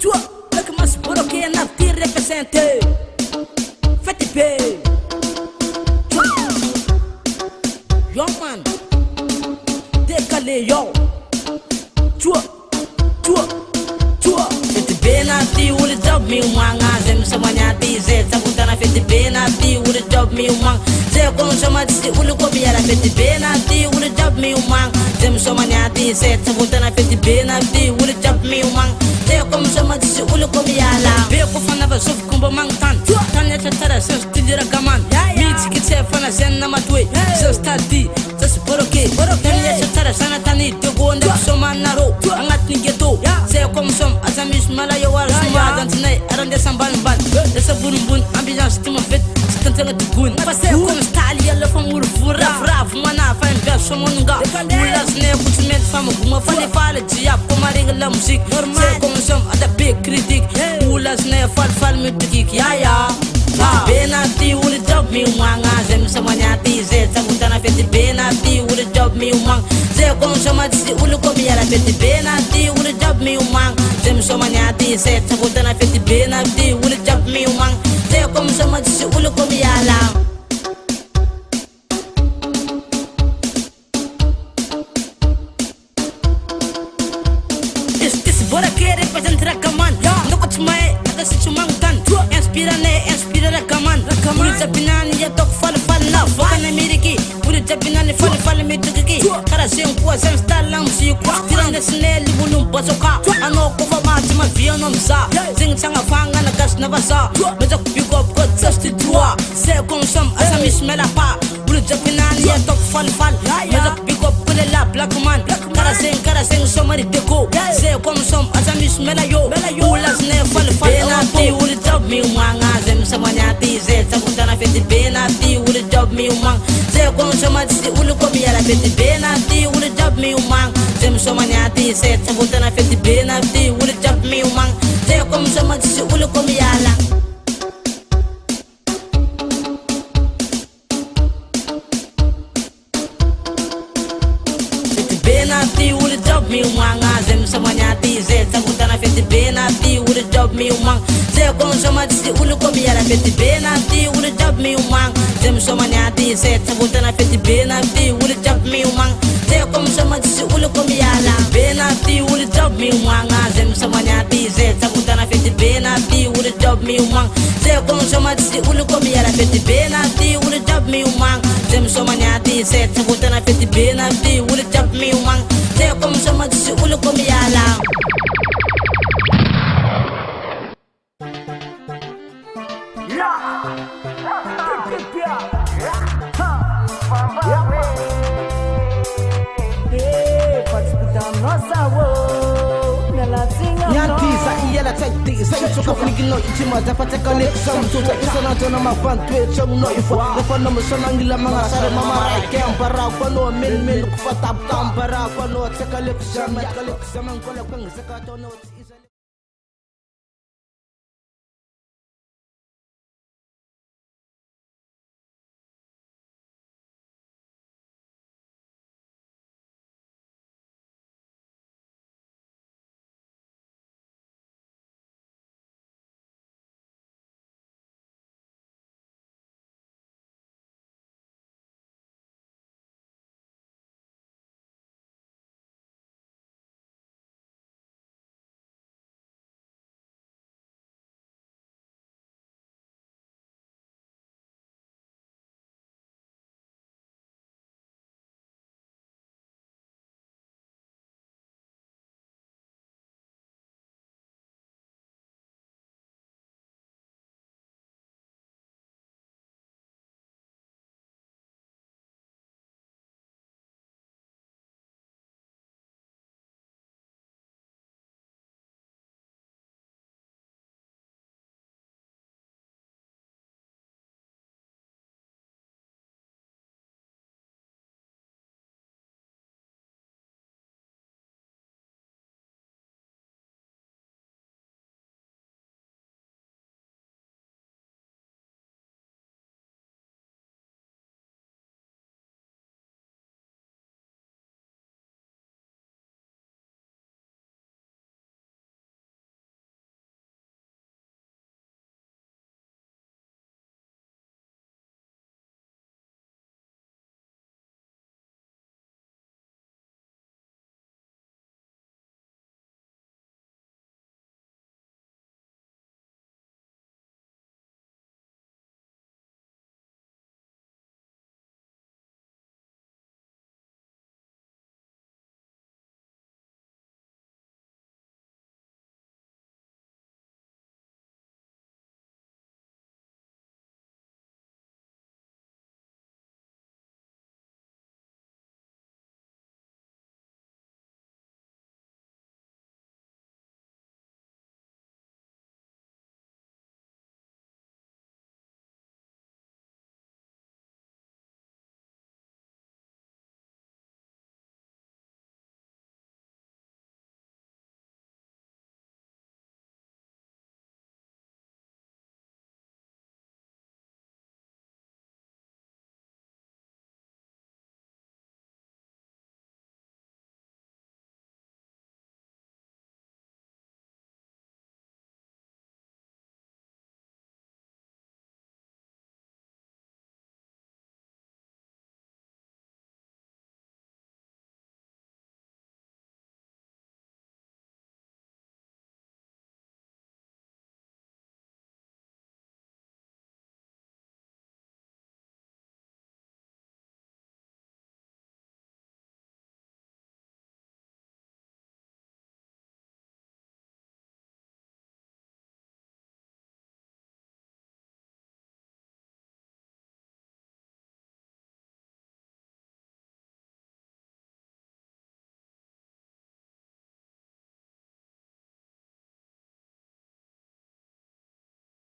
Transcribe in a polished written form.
Tua, look at my sport, okay, and I've been represented. Fatty pay. Yo, man. Décalé, yo. Tua, tua, tua. Fatty pay, na ti, will it job me, wanga. Zem, someone at these, Sabutana, fatty pay, na ti, will it job me, wang. Zé, como chama de se, will go be a fatty pay, na ti, will it job me, wang. Zem, someone at these, Sabutana, fatty pay, na ti, will it job me, wang. Como chama de se ulu como yala be ko fana ba sof kumba mang tan tan ya tara so stidira kaman mix ki se fana sen na matwe so stadi so boroke tan ya tara sana tani to go nde so manaro angat ni geto se comme som azamis mala yo war suma dantinai arande samban ban de sa bun bun ambiance tuma fet tantanga tukun passe comme stali ya la famur fura fraf mana fa en so monga mulas ne kutsmet fama kuma fale fale dia ko maringa la musique c'est comme som ada big critique mulas ne fal mutik ya benati will job me wanga zem samanya ti ze samutana feti benati will job me wang ze comme sama ti ulu ko biara feti benati will job me wang zem samanya ti ze samutana feti benati will job me wang ze comme sama ti ulu ko biara bora que representa Rakaman no coach mai ada se chumang tan inspira Rakaman uri japinani ya tok fal na foka na miriki uri japinani fal mitiki kara sem ko sem stalang si ko tirang desne libulum basoka ano ko fa mati ma vianom sa sing changa fanga na gas na basa majok pick up ko just toi c'est comme som asamis mela pa uri japinani ya tok fal majok pick up ko la black man kara sing somari deko c'est comme som asamis mela yo ulas ne fal benati uri job me wanga zem samanya ti ze sabutana feti benati uri job me wang ze comme sama ti ulu ko biara feti benati uri job me wang zem samanya ti ze sabutana feti benati uri job me wang ze comme sama ti ulu ko biara benati will job me wanga zem samanya ti ze sabutana feti benati will job me wang ze comme sama ti ulu ko biara feti benati will job me wang zem samanya ti ze sabutana feti benati will job me wang ze comme sama ti ulu ko biara benati will job me wanga zem samanya ti ze sabutana feti benati will job me wang ze comme sama ti ulu ko biara feti benati will job me wang zem samanya ti ze sabutana feti benati will job me wang ze comme sama ti ulu ko biara Nyantiza iyela taiti sai choka fligino ichima zapata connection to the isona tona mafantwe chong no ifo lefa no msona ngila manga sare mama kempara kono men kufata kampara kono tsaka lekusama kono kwanga zakato no